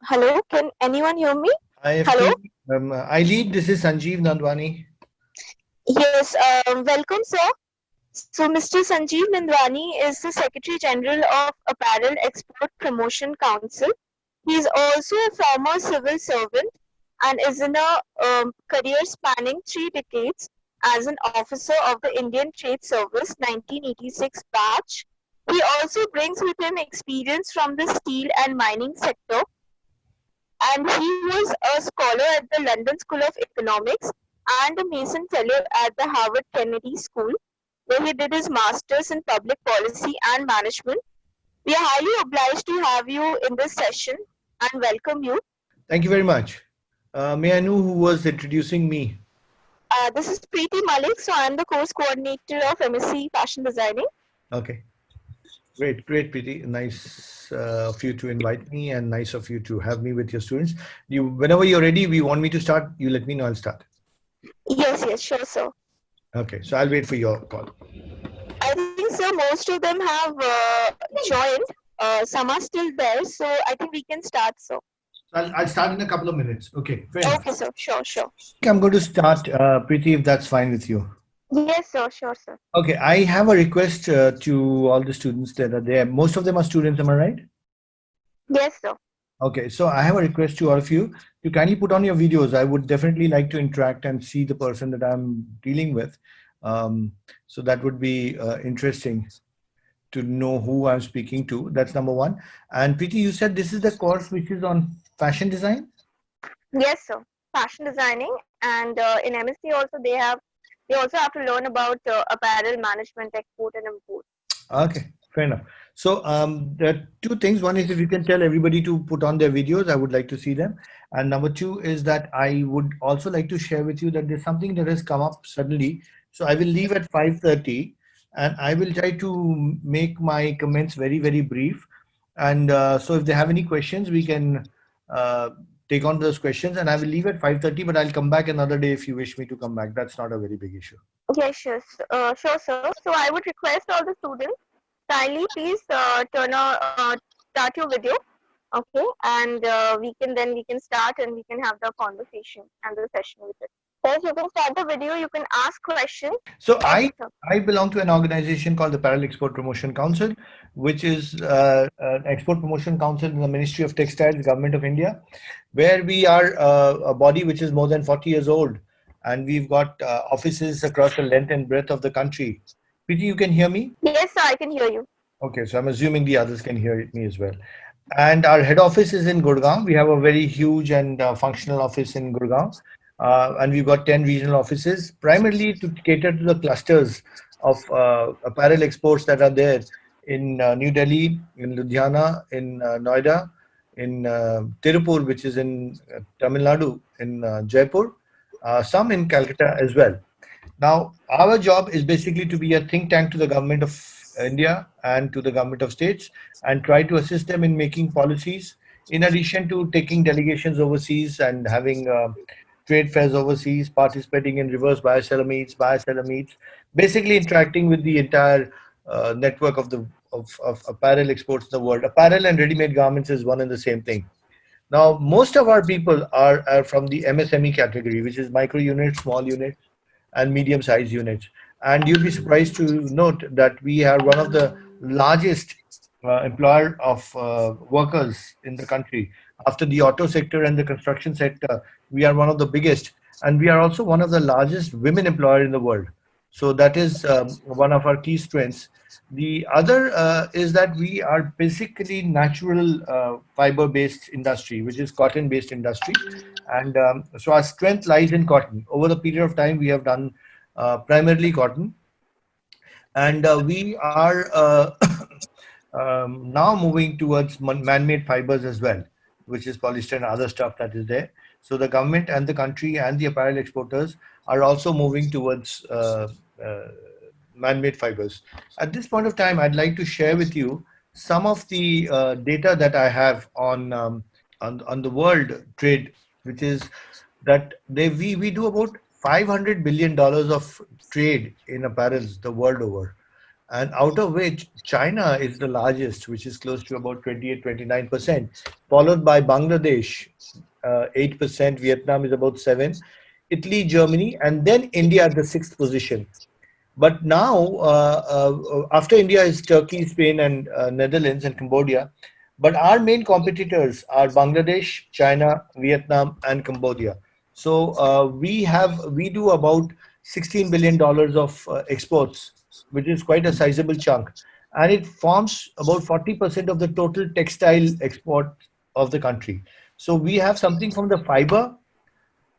Hello, can anyone hear me? Hello? IFT, iLEAD, this is Sanjeev Nandwani. Yes, welcome, sir. So, Mr. Sanjeev Nandwani is the Secretary General of Apparel Export Promotion Council. He is also a former civil servant and is in a career spanning 3 decades as an officer of the Indian Trade Service 1986 batch. He also brings with him experience from the steel and mining sector, and he was a scholar at the London School of Economics and a Mason Fellow at the Harvard Kennedy School, where he did his master's in public policy and management. We are highly obliged to have you in this session and welcome you. Thank you very much. May I know who was introducing me? This is Preeti Malik, so I am the course coordinator of MSc Fashion Designing. Okay, great, pretty nice of you to invite me, and nice of you to have me with your students. Whenever you're ready, we want me to start. You let me know. I'll start. Yes, sure, sir. Okay, so I'll wait for your call. I think, sir, most of them have joined. Some are still there, so I think we can start, sir. So I'll start in a couple of minutes. Okay, fair enough. Okay, sir, sure. I'm going to start, Preeti, if that's fine with you. Yes, sir, sure, sir. Okay, I have a request to all the students that are there. Most of them are students, am I right? Yes, sir. Okay, so I have a request to all of you to kindly put on your videos. I would definitely like to interact and see the person that I'm dealing with. So that would be interesting to know who I'm speaking to. That's number one. And Preeti, you said this is the course which is on fashion design? Yes, sir. Fashion designing, and in MSc also they also have to learn about apparel management, export and import. Okay, fair enough. So there are two things. One is if you can tell everybody to put on their videos, I would like to see them. And number two is that I would also like to share with you that there's something that has come up suddenly. So I will leave at 5:30, and I will try to make my comments very brief. And so if they have any questions, we can uh, take on those questions. And I will leave at 5:30, but I'll come back another day if you wish me to come back. That's not a very big issue. Yes, sure, sir. So I would request all the students kindly please start your video, okay, and we can start and we can have the conversation and the session with it. First, you can start the video. You can ask questions. So Okay, sir. I belong to an organization called the Apparel Export Promotion Council, which is an export promotion council in the Ministry of Textiles, Government of India, where we are a body which is more than 40 years old, and we've got offices across the length and breadth of the country. Preeti, you can hear me? Yes, sir. I can hear you. Okay, so I'm assuming the others can hear me as well. And our head office is in Gurgaon. We have a very huge and functional office in Gurgaon. And we've got 10 regional offices, primarily to cater to the clusters of apparel exports that are there in New Delhi, in Ludhiana, in Noida, in Tirupur, which is in Tamil Nadu, in Jaipur, some in Calcutta as well. Now, our job is basically to be a think tank to the government of India and to the government of states and try to assist them in making policies, in addition to taking delegations overseas and having trade fairs overseas, participating in reverse buyer-seller meets, basically interacting with the entire network of of apparel exports in the world. Apparel and ready-made garments is one and the same thing. Now, most of our people are from the MSME category, which is micro units, small units, and medium sized units. And you'll be surprised to note that we are one of the largest employer of workers in the country. After the auto sector and the construction sector, we are one of the biggest. And we are also one of the largest women employer in the world. So that is one of our key strengths. The other is that we are basically natural fiber-based industry, which is cotton-based industry, and so our strength lies in cotton. Over the period of time, we have done primarily cotton, and we are now moving towards man-made fibers as well, which is polyester and other stuff that is there. So the government and the country and the apparel exporters are also moving towards uh, man-made fibers. At this point of time, I'd like to share with you some of the data that I have on the world trade, which is that we do about $500 billion of trade in apparels the world over. and out of which China is the largest, which is close to about 28, 29%, followed by Bangladesh, 8%, Vietnam is about 7, Italy, Germany, and then India at the sixth position. But now, after India is Turkey, Spain, and Netherlands and Cambodia. But our main competitors are Bangladesh, China, Vietnam, and Cambodia. So we do about $16 billion of exports, which is quite a sizable chunk, and it forms about 40% of the total textile export of the country. So we have something from the fiber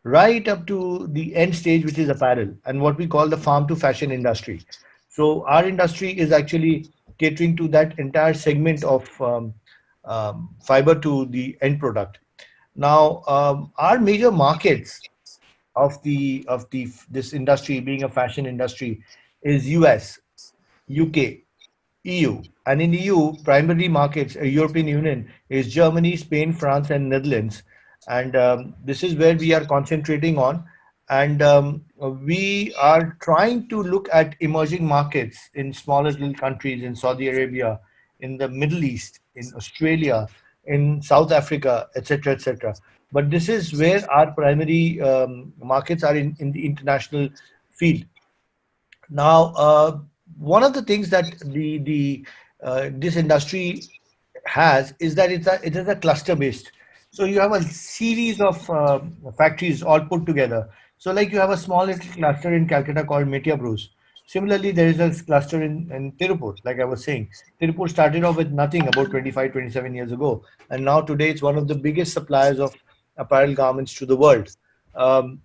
right up to the end stage, which is apparel and what we call the farm to fashion industry. So our industry is actually catering to that entire segment of fiber to the end product. Now, our major markets of the this industry being a fashion industry is US, UK, EU. And in EU, primary markets, European Union, is Germany, Spain, France, and Netherlands. And this is where we are concentrating on. And we are trying to look at emerging markets in smaller little countries in Saudi Arabia, in the Middle East, in Australia, in South Africa, etc., etc. But this is where our primary markets are in the international field. Now, one of the things that the this industry has is that it is a cluster based. So you have a series of factories all put together. So like you have a small little cluster in Calcutta called Metia Brews. Similarly, there is a cluster in Tirupur, like I was saying. Tirupur started off with nothing about 25, 27 years ago. And now today it's one of the biggest suppliers of apparel garments to the world. Um,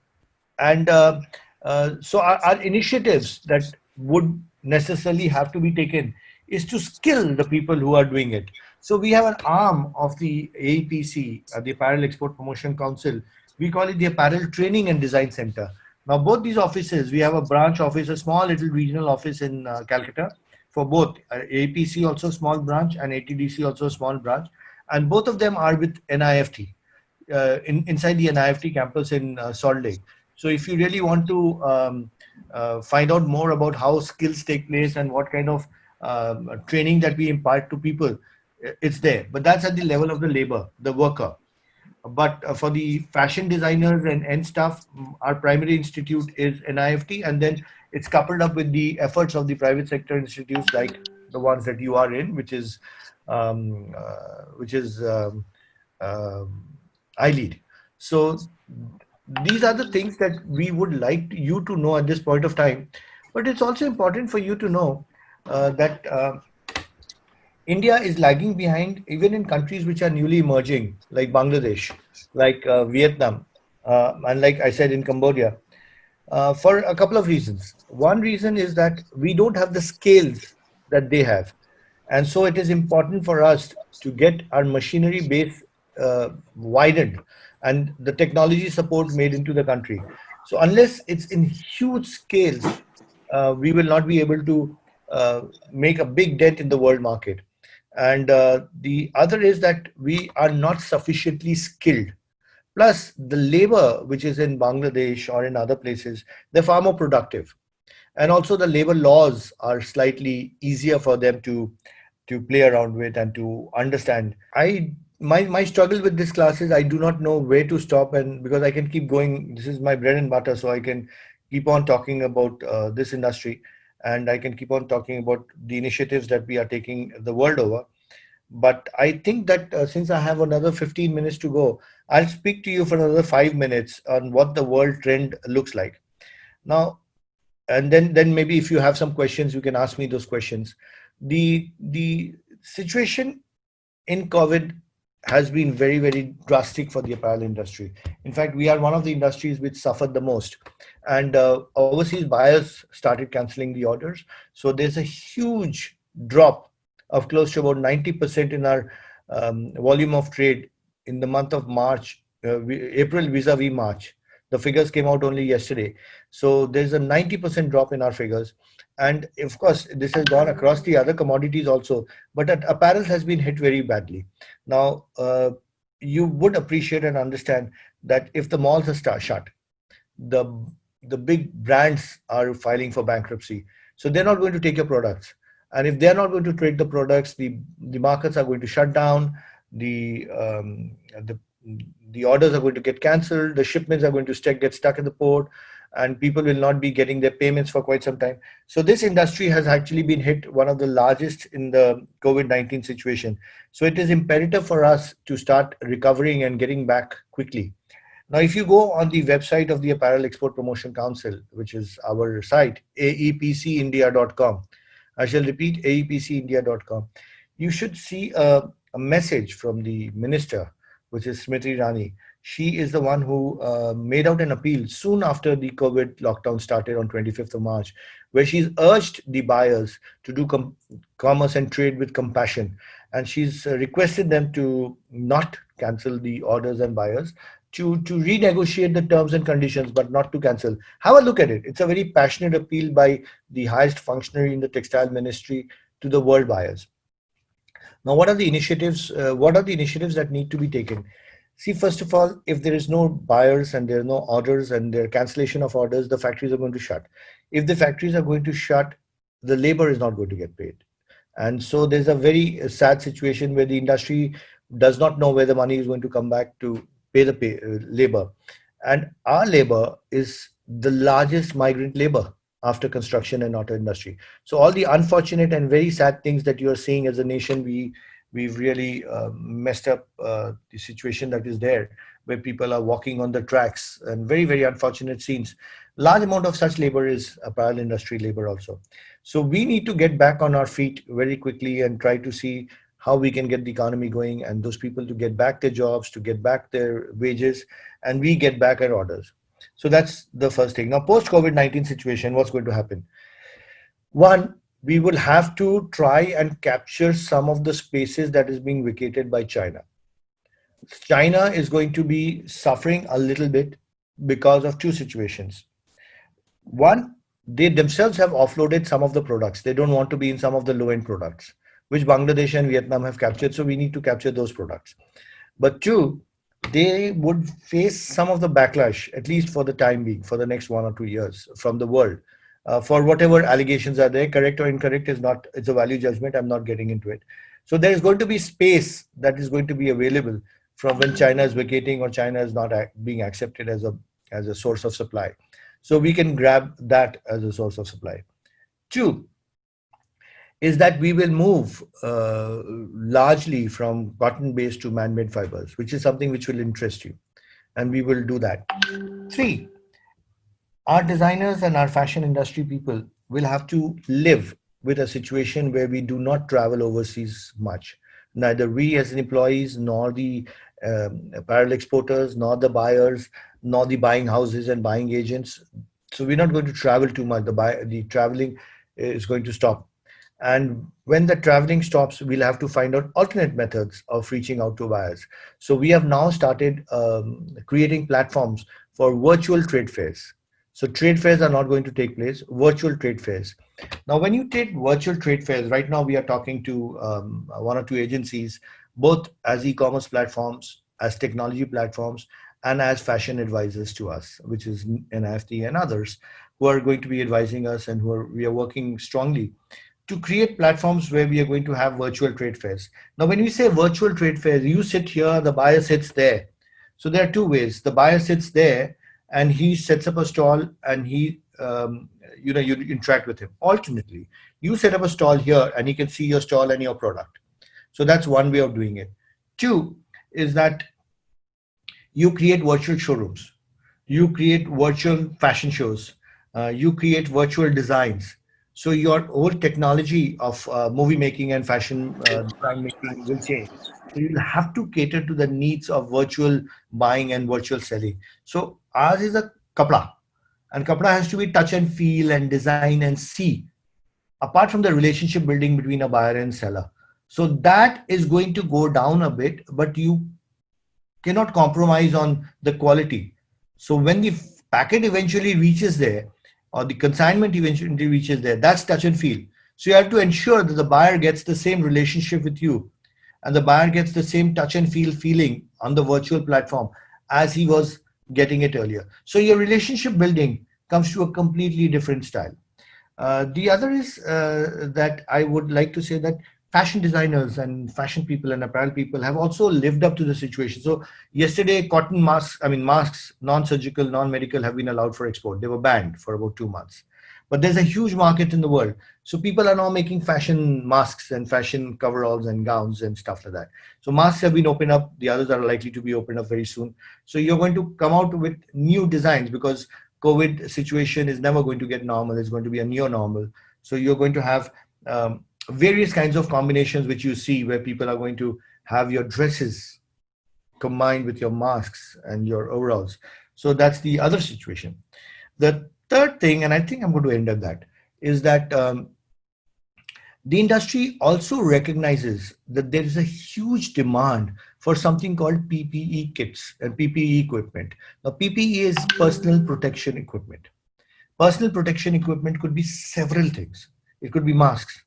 and so our initiatives that would necessarily have to be taken is to skill the people who are doing it. So we have an arm of the AEPC, the Apparel Export Promotion Council. We call it the Apparel Training and Design Center. Now, both these offices, we have a branch office, a small little regional office in Calcutta for both APC also small branch and ATDC also small branch, and both of them are with NIFT inside the NIFT campus in Salt Lake. So if you really want to find out more about how skills take place and what kind of training that we impart to people, it's there. But that's at the level of the labor, the worker. But for the fashion designers and stuff, our primary institute is NIFT, and then it's coupled up with the efforts of the private sector institutes like the ones that you are in, which is iLEAD. So these are the things that we would like you to know at this point of time. But it's also important for you to know that India is lagging behind even in countries which are newly emerging, like Bangladesh, like Vietnam, and like I said in Cambodia, for a couple of reasons. One reason is that we don't have the scales that they have. And so it is important for us to get our machinery base widened and the technology support made into the country. So unless it's in huge scales, we will not be able to make a big dent in the world market. And the other is that we are not sufficiently skilled. Plus, the labor which is in Bangladesh or in other places, they're far more productive, and also the labor laws are slightly easier for them to play around with and to understand. My struggle with this class is I do not know where to stop, and because I can keep going, this is my bread and butter, so I can keep on talking about this industry, and I can keep on talking about the initiatives that we are taking the world over. But I think that since I have another 15 minutes to go, I'll speak to you for another 5 minutes on what the world trend looks like now. And then maybe if you have some questions, you can ask me those questions. The situation in COVID has been very, very drastic for the apparel industry. In fact, we are one of the industries which suffered the most. And overseas buyers started canceling the orders. So there's a huge drop of close to about 90% in our volume of trade in the month of March, April vis-a-vis March. The figures came out only yesterday. So there's a 90% drop in our figures. And of course, this has gone across the other commodities also, but apparel has been hit very badly. Now, you would appreciate and understand that if the malls are shut, the the big brands are filing for bankruptcy, so they're not going to take your products. And if they're not going to trade the products, the markets are going to shut down, the um, the the orders are going to get cancelled, the shipments are going to get stuck in the port, and people will not be getting their payments for quite some time. So this industry has actually been hit, one of the largest in the COVID-19 situation. So it is imperative for us to start recovering and getting back quickly. Now, if you go on the website of the Apparel Export Promotion Council, which is our site, aepcindia.com, I shall repeat, aepcindia.com, you should see a message from the minister, which is Smriti Irani. She is the one who made out an appeal soon after the COVID lockdown started on 25th of March, where she's urged the buyers to do commerce and trade with compassion. And she's requested them to not cancel the orders and buyers, to renegotiate the terms and conditions, but not to cancel. Have a look at it. It's a very passionate appeal by the highest functionary in the textile ministry to the world buyers. Now, what are the initiatives? What are the initiatives that need to be taken? See, first of all, if there is no buyers and there are no orders and there are cancellation of orders, the factories are going to shut. If the factories are going to shut, the labor is not going to get paid. And so there's a very sad situation where the industry does not know where the money is going to come back to pay the labor. And our labor is the largest migrant labor after construction and auto industry. So all the unfortunate and very sad things that you are seeing as a nation, we've really messed up the situation that is there, where people are walking on the tracks, and very, very unfortunate scenes. Large amount of such labor is apparel industry labor also. So we need to get back on our feet very quickly and try to see how we can get the economy going, and those people to get back their jobs, to get back their wages, and we get back our orders. So that's the first thing. Now, post COVID-19 situation, what's going to happen? One, we will have to try and capture some of the spaces that is being vacated by China. China is going to be suffering a little bit because of two situations. One, they themselves have offloaded some of the products. They don't want to be in some of the low-end products, which Bangladesh and Vietnam have captured. So we need to capture those products. But two, they would face some of the backlash, at least for the time being, for the next 1 or 2 years, from the world, for whatever allegations are there. Correct or incorrect is not, it's a value judgment. I'm not getting into it. So there is going to be space that is going to be available from when China is vacating or China is not being accepted as a source of supply. So we can grab that as a source of supply. Two is that we will move largely from cotton-based to man-made fibers, which is something which will interest you, and we will do that. Three, our designers and our fashion industry people will have to live with a situation where we do not travel overseas much. Neither we as employees, nor the apparel exporters, nor the buyers, nor the buying houses and buying agents. So we're not going to travel too much. The traveling is going to stop. And when the traveling stops, we'll have to find out alternate methods of reaching out to buyers. So we have now started creating platforms for virtual trade fairs. So trade fairs are not going to take place, virtual trade fairs. Now, when you take virtual trade fairs, right now we are talking to 1 or 2 agencies, both as e-commerce platforms, as technology platforms, and as fashion advisors to us, which is NIFT and others, who are going to be advising us, and we are working strongly to create platforms where we are going to have virtual trade fairs. Now, when we say virtual trade fairs, you sit here, the buyer sits there. So there are two ways. The buyer sits there and he sets up a stall, and you interact with him. Alternately, you set up a stall here and he can see your stall and your product. So that's one way of doing it. Two is that you create virtual showrooms, you create virtual fashion shows, you create virtual designs. So your whole technology of movie making and fashion design making will change. So you'll have to cater to the needs of virtual buying and virtual selling. So ours is a kapda, and kapda has to be touch and feel and design and see, apart from the relationship building between a buyer and seller. So that is going to go down a bit, but you cannot compromise on the quality. So when the packet eventually reaches there, or the consignment eventually reaches there, that's touch and feel. So you have to ensure that the buyer gets the same relationship with you, and the buyer gets the same touch and feel feeling on the virtual platform as he was getting it earlier. So your relationship building comes to a completely different style. The other is that I would like to say that fashion designers and fashion people and apparel people have also lived up to the situation. So yesterday, cotton masks, I mean masks, non-surgical, non-medical, have been allowed for export. They were banned for about 2 months. But there's a huge market in the world. So people are now making fashion masks and fashion coveralls and gowns and stuff like that. So masks have been opened up. The others are likely to be opened up very soon. So you're going to come out with new designs because COVID situation is never going to get normal. It's going to be a neo normal. So you're going to have various kinds of combinations which you see where people are going to have your dresses combined with your masks and your overalls. So that's the other situation. The third thing, and I think I'm going to end at that, is that the industry also recognizes that there is a huge demand for something called PPE kits and PPE equipment. Now, PPE is personal protection equipment. Personal protection equipment could be several things. It could be masks.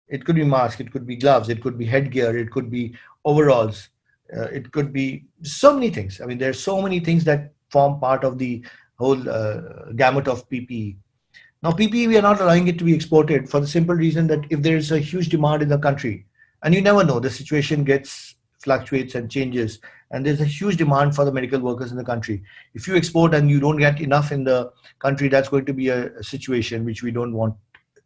It could be masks. It could be gloves. It could be headgear. It could be overalls. It could be so many things. I mean, there are so many things that form part of the whole gamut of PPE. Now, PPE, we are not allowing it to be exported for the simple reason that if there is a huge demand in the country, and you never know, the situation gets fluctuates and changes, and there's a huge demand for the medical workers in the country. If you export and you don't get enough in the country, that's going to be a situation which we don't want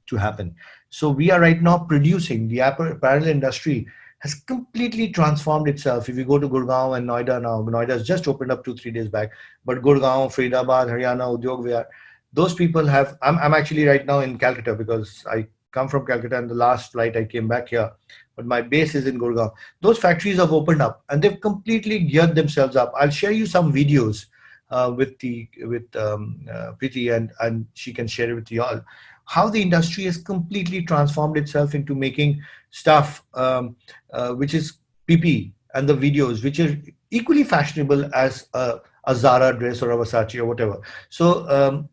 to happen. So we are right now producing. The apparel industry has completely transformed itself. If you go to Gurgaon and Noida now, Noida has just opened up 2 3 days back, but Gurgaon, Faridabad, Haryana, Udyog Vihar, those people have. I'm actually right now in Calcutta because I come from Calcutta and the last flight I came back here, but my base is in Gurgaon. Those factories have opened up and they've completely geared themselves up. I'll share you some videos with Preeti, and she can share it with you all. How the industry has completely transformed itself into making stuff which is PP, and the videos which are equally fashionable as a Zara dress or a Versace or whatever. So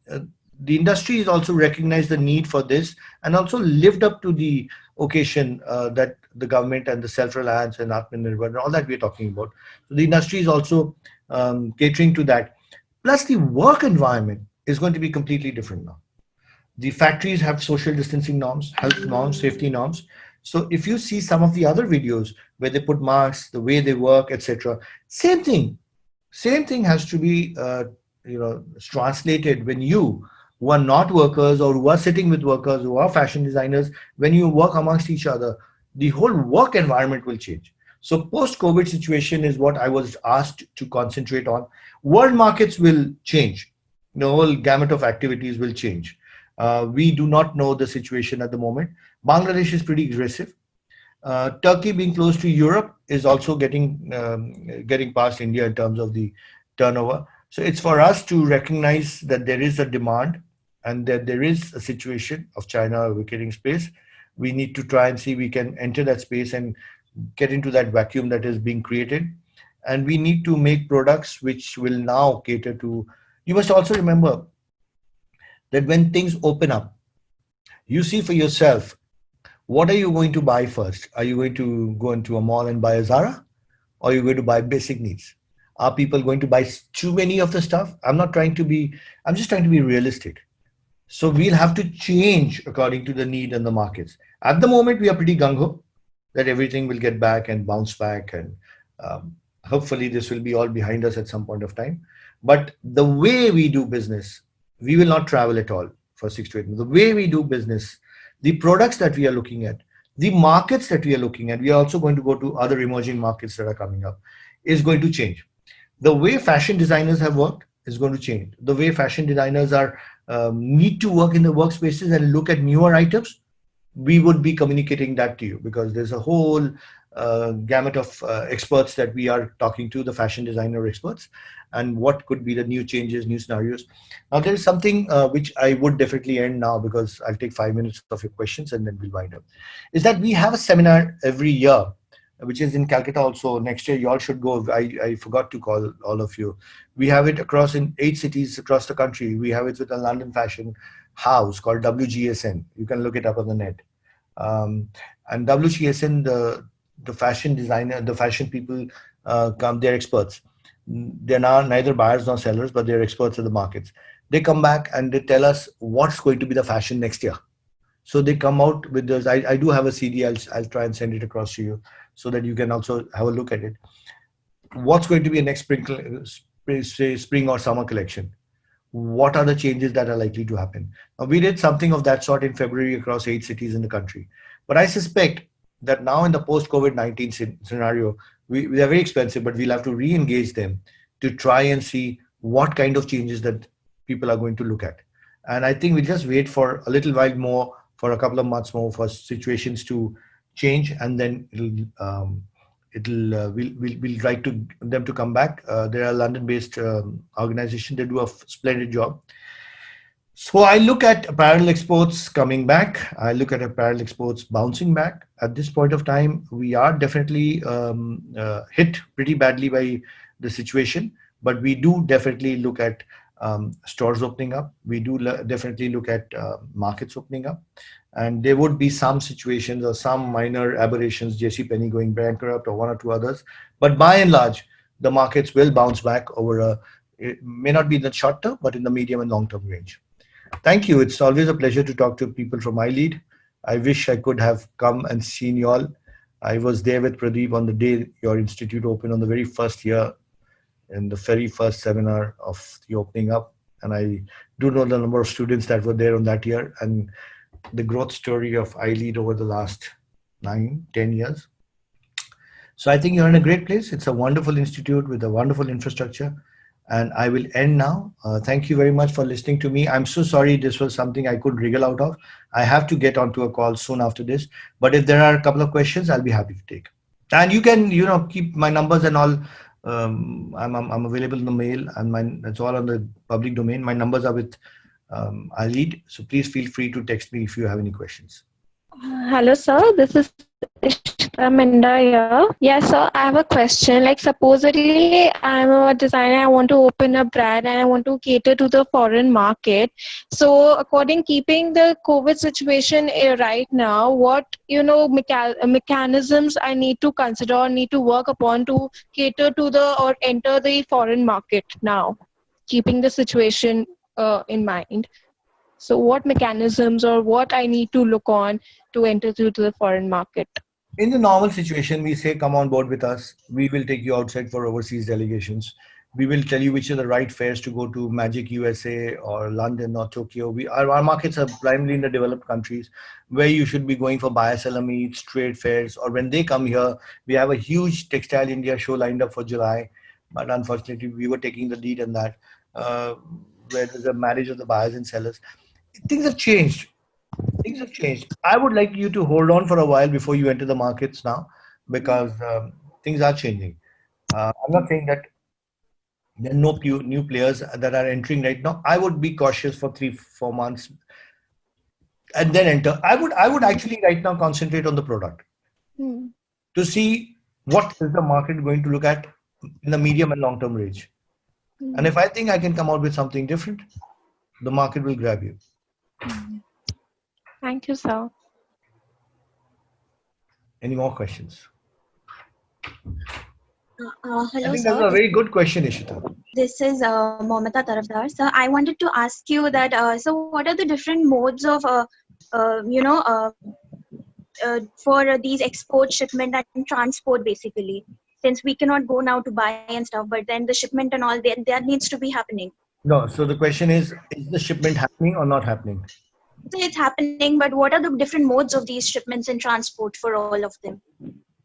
the industry has also recognized the need for this and also lived up to the occasion that the government and the self-reliance and Atmanirbhar and all that we're talking about. So the industry is also catering to that. Plus, the work environment is going to be completely different now. The factories have social distancing norms, health norms, safety norms. So if you see some of the other videos where they put masks, the way they work, etc., same thing. Same thing has to be translated when you who are not workers or who are sitting with workers who are fashion designers, when you work amongst each other, the whole work environment will change. So post-COVID situation is what I was asked to concentrate on. World markets will change. The whole gamut of activities will change. We do not know the situation at the moment. Bangladesh is pretty aggressive. Turkey being close to Europe is also getting past India in terms of the turnover. So it's for us to recognize that there is a demand and that there is a situation of China vacating space. We need to try and see we can enter that space and get into that vacuum that is being created. And we need to make products which will now cater to. You must also remember that when things open up, you see for yourself, what are you going to buy first? Are you going to go into a mall and buy a Zara? Or are you going to buy basic needs? Are people going to buy too many of the stuff? I'm just trying to be realistic. So we'll have to change according to the need and the markets. At the moment, we are pretty gung-ho that everything will get back and bounce back. And hopefully this will be all behind us at some point of time. But the way we do business, we will not travel at all for 6 to 8 months. The way we do business, the products that we are looking at, the markets that we are looking at, we are also going to go to other emerging markets that are coming up, is going to change. The way fashion designers have worked is going to change. The way fashion designers are need to work in the workspaces and look at newer items, we would be communicating that to you because there's a whole gamut of experts that we are talking to, the fashion designer experts, and what could be the new changes, new scenarios. Now, there is something which I would definitely end now because I'll take 5 minutes of your questions and then we'll wind up. Is that we have a seminar every year, which is in Calcutta also. Next year, you all should go. I forgot to call all of you. We have it across in 8 cities across the country. We have it with a London fashion house called WGSN. You can look it up on the net. And WGSN, the fashion designer, the fashion people come, they're experts. They're now neither buyers nor sellers, but they're experts in the markets. They come back and they tell us what's going to be the fashion next year. So they come out with this. I do have a CD. I'll try and send it across to you so that you can also have a look at it. What's going to be a next spring or summer collection? What are the changes that are likely to happen? Now, we did something of that sort in February across 8 cities in the country. But I suspect that now in the post-COVID-19 scenario, they are very expensive, but we'll have to re-engage them to try and see what kind of changes that people are going to look at. And I think we'll just wait for a little while more, for a couple of months more, for situations to change, and then we'll try to them to come back. They're a London-based organization. They do a splendid job. So I look at apparel exports coming back. I look at apparel exports bouncing back. At this point of time, we are definitely hit pretty badly by the situation, but we do definitely look at stores opening up. We do definitely look at markets opening up, and there would be some situations or some minor aberrations, JC Penney going bankrupt or one or two others. But by and large, the markets will bounce back over it may not be in the short term, but in the medium and long term range. Thank you. It's always a pleasure to talk to people from iLEAD. I wish I could have come and seen you all. I was there with Pradeep on the day your institute opened, on the very first year, in the very first seminar of the opening up. And I do know the number of students that were there on that year, and the growth story of iLEAD over the last 9, 10 years. So I think you're in a great place. It's a wonderful institute with a wonderful infrastructure. And I will end now. Thank you very much for listening to me. I'm so sorry this was something I could wriggle out of. I have to get onto a call soon after this. But if there are a couple of questions, I'll be happy to take. And you can, keep my numbers and all. I'm available in the mail, and it's all on the public domain. My numbers are with iLEAD. So please feel free to text me if you have any questions. Hello, sir. This is Ishita Minda here. Yes, sir. I have a question. Like, supposedly, I'm a designer. I want to open a brand and I want to cater to the foreign market. So, keeping the COVID situation right now, what mechanisms I need to consider or need to work upon to cater to the or enter the foreign market now, keeping the situation in mind. So what mechanisms or what I need to look on to enter through to the foreign market? In the normal situation, we say, come on board with us. We will take you outside for overseas delegations. We will tell you which are the right fairs to go to, Magic USA or London or Tokyo. Our markets are primarily in the developed countries, where you should be going for buyer-seller meets, trade fairs, or when they come here, we have a huge Textile India show lined up for July. But unfortunately, we were taking the lead in that, where there's a marriage of the buyers and sellers. Things have changed. Things have changed. I would like you to hold on for a while before you enter the markets now, because things are changing. I'm not saying that there are no new players that are entering right now. I would be cautious for 3, 4 months and then enter. I would actually right now concentrate on the product to see what is the market going to look at in the medium and long term range. And if I think I can come out with something different, the market will grab you. Thank you, sir. Any more questions? Hello, I think sir. that's a very good question, Ishita. This is Momita Tarafdar. Sir, I wanted to ask you that. So, what are the different modes of, for these export, shipment, and transport, basically? Since we cannot go now to buy and stuff, but then the shipment and all that needs to be happening. No, so the question is the shipment happening or not happening? So it's happening, but what are the different modes of these shipments and transport for all of them?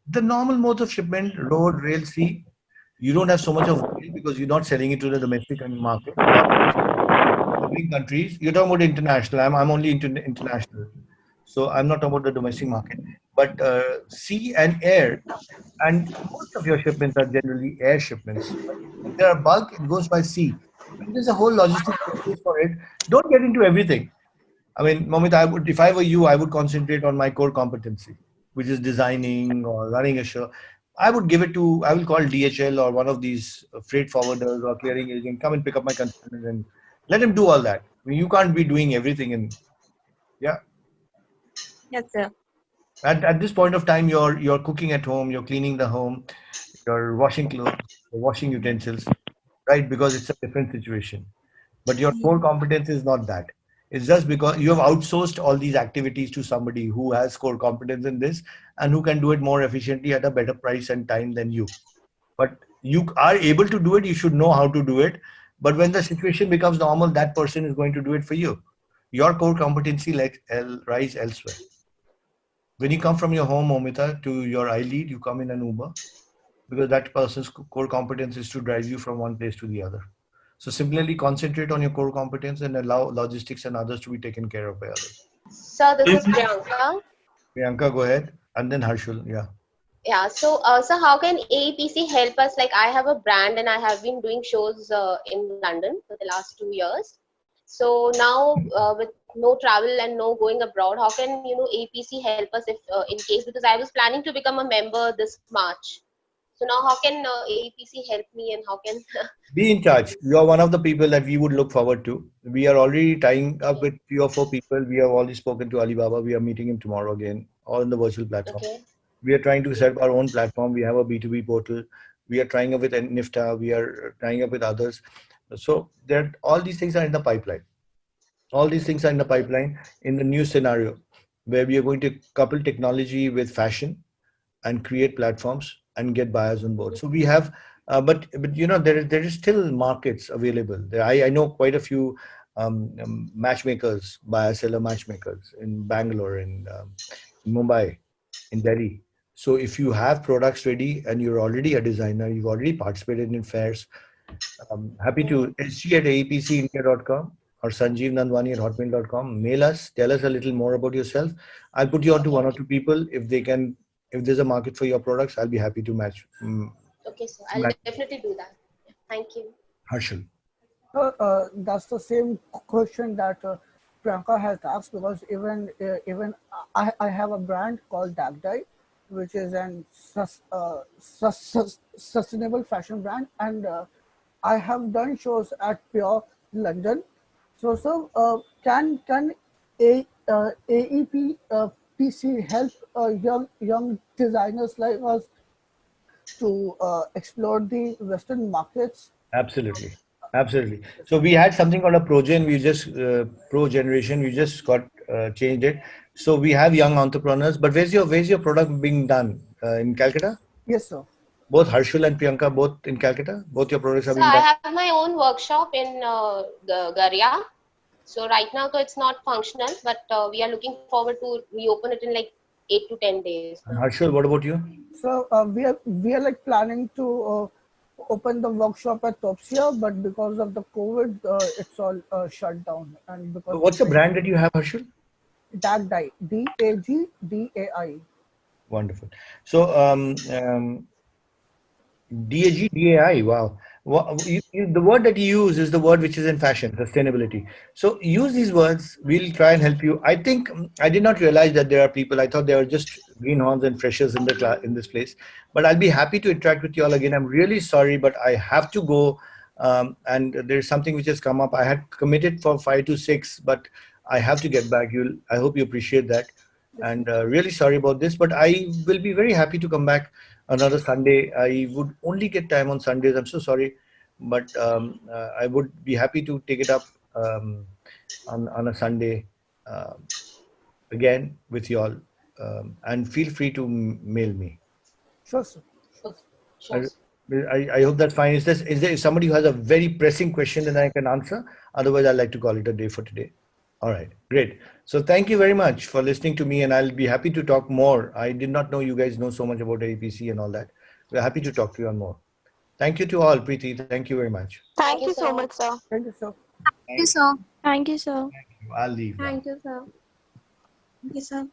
The normal modes of shipment, road, rail, sea, you don't have so much of rail because you're not selling it to the domestic market or neighboring countries. You're talking about international. I'm only international. So I'm not talking about the domestic market. But sea and air, and most of your shipments are generally air shipments. If there are bulk, it goes by sea. And there's a whole logistics process for it. Don't get into everything. I mean, Momita, if I were you, I would concentrate on my core competency, which is designing or running a show. I would give it to, I will call DHL or one of these freight forwarders or clearing agent, come and pick up my containers and let him do all that. I mean, you can't be doing everything. And yeah, Yes, sir. at this point of time, you're cooking at home, you're cleaning the home, you're washing clothes, you're washing utensils, right? Because it's a different situation. But your core competence is not that. It's just because you have outsourced all these activities to somebody who has core competence in this and who can do it more efficiently at a better price and time than you. But you are able to do it. You should know how to do it. But when the situation becomes normal, that person is going to do it for you. Your core competency lies elsewhere. When you come from your home, Momita, to your iLEAD, you come in an Uber because that person's core competence is to drive you from one place to the other. So similarly, concentrate on your core competence and allow logistics and others to be taken care of by others. So this is Priyanka. Priyanka, go ahead, and then Harshul. Yeah. Yeah, so how can AEPC help us? Like I have a brand and I have been doing shows in London for the last 2 years. So now with no travel and no going abroad, how can AEPC help us if in case, because I was planning to become a member this March. So now how can AEPC help me, and how can Be in charge. You are one of the people that we would look forward to. We are already tying up with 3 or 4 people. We have already spoken to Alibaba. We are meeting him tomorrow again, all on the virtual platform. okay, We are trying to set up our own platform. We have a B2B portal. We are trying up with NIFTA. We are tying up with others. So there, all these things are in the pipeline. All these things are in the pipeline in the new scenario where we are going to couple technology with fashion and create platforms and get buyers on board. So we have, but there is still markets available. I know quite a few matchmakers, buyer seller matchmakers in Bangalore, in Mumbai, in Delhi. So if you have products ready and you're already a designer, you've already participated in fairs, happy to sg@aepcindia.com or Sanjeev Nandwani at hotmail.com. Mail us, tell us a little more about yourself. I'll put you on to one or two people. If there's a market for your products, I'll be happy to okay. So I'll definitely do that. Thank you. Harshal. That's the same question that Priyanka has asked, because even I have a brand called Dagdai, which is an sustainable fashion brand, and I have done shows at Pure London. Can AEP PC help young designers like us to explore the Western markets? Absolutely. Absolutely. So we had something called a ProGen. We just Pro Generation. We just got changed it. So we have young entrepreneurs. But where's your product being done in Calcutta? Yes, sir. Both Harshul and Priyanka, both in Calcutta. Both your products are So being I done. have my own workshop in Garia. So right now, so it's not functional, but we are looking forward to reopen it in like 8 to 10 days. And Harshul, what about you? So we are like planning to open the workshop at Topsia, but because of the COVID, it's all shut down. And because What's the brand that you have, Harshul? Dagdai, DAGDAI. Wonderful. So DAG, DAI, wow. The word that you use is the word which is in fashion, sustainability. So use these words. We'll try and help you. I think I did not realize that there are people. I thought they were just greenhorns and freshers in in this place. But I'll be happy to interact with you all again. I'm really sorry, but I have to go. And there's something which has come up. I had committed for 5 to 6, but I have to get back. I hope you appreciate that. And really sorry about this, but I will be very happy to come back another Sunday. I would only get time on Sundays. I'm so sorry, but I would be happy to take it up on a Sunday again with you all. And feel free to mail me. Sure, sir. Sure. I hope that's fine. Is there somebody who has a very pressing question that I can answer? Otherwise, I'd like to call it a day for today. All right, great. So thank you very much for listening to me, and I'll be happy to talk more. I did not know you guys know so much about APC and all that. We're happy to talk to you on more. Thank you to all, Preeti. Thank you very much. Thank you so much, sir. Thank you, sir. Thank you, sir. Thank you, sir. I'll leave now. Thank you, sir. Thank you, sir.